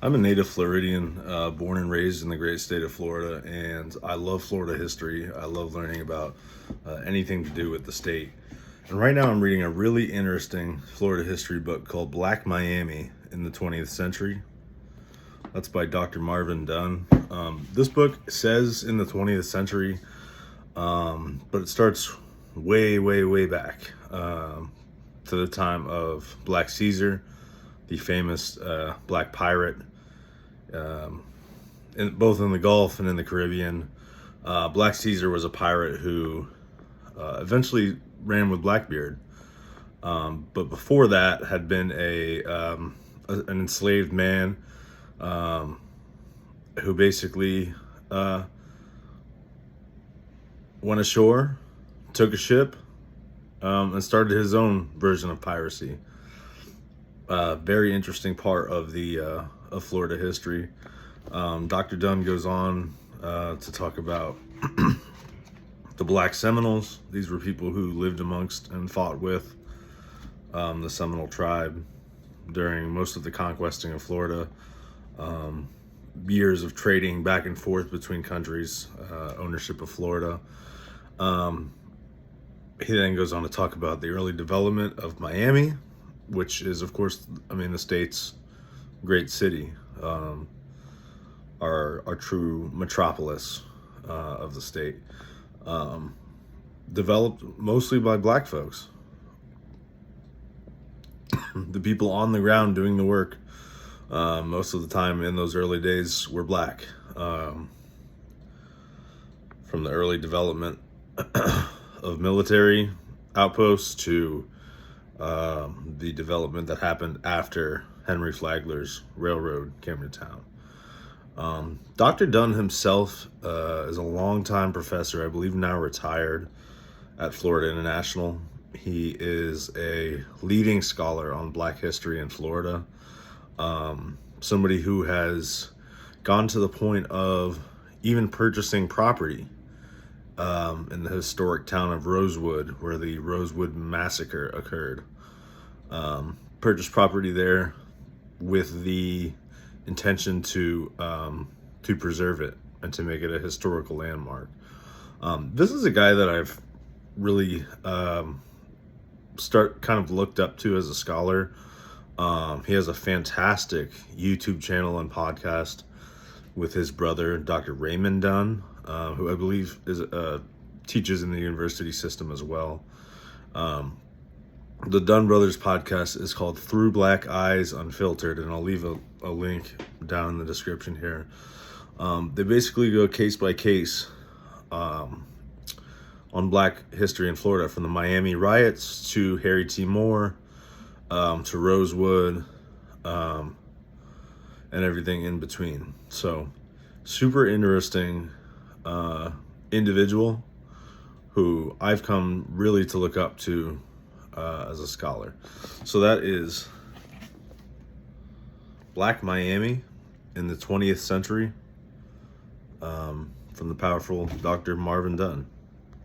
I'm a native Floridian, born and raised in the great state of Florida, and I love Florida history. I love learning about anything to do with the state. And right now, I'm reading a really interesting Florida history book called Black Miami in the 20th Century. That's by Dr. Marvin Dunn. This book says in the 20th century, but it starts way, way, way back to the time of Black Caesar, the famous black pirate, both in the Gulf and in the Caribbean. Black Caesar was a pirate who eventually ran with Blackbeard, but before that had been an enslaved man who basically went ashore, took a ship, and started his own version of piracy. Very interesting part of the of Florida history. Dr. Dunn goes on to talk about the Black Seminoles. These were people who lived amongst and fought with the Seminole tribe during most of the conquesting of Florida. Years of trading back and forth between countries, ownership of Florida. He then goes on to talk about the early development of Miami, which is, of course, the state's great city, our true metropolis of the state, developed mostly by black folks. The people on the ground doing the work, most of the time in those early days, were black. From the early development of military outposts to the development that happened after Henry Flagler's railroad came to town. Dr. Dunn himself is a longtime professor, I believe now retired, at Florida International. He is a leading scholar on Black history in Florida. Somebody who has gone to the point of even purchasing property in the historic town of Rosewood, where the Rosewood Massacre occurred. Purchased property there with the intention to preserve it and to make it a historical landmark. This is a guy that I've really looked up to as a scholar. He has a fantastic YouTube channel and podcast with his brother, Dr. Raymond Dunn, who I believe teaches in the university system as well. The Dunn Brothers podcast is called Through Black Eyes Unfiltered, and I'll leave a link down in the description here. They basically go case by case on Black history in Florida, from the Miami riots to Harry T. Moore, to Rosewood, and everything in between. So, super interesting individual who I've come really to look up to as a scholar. So that is Black Miami in the 20th century, from the powerful Dr. Marvin Dunn.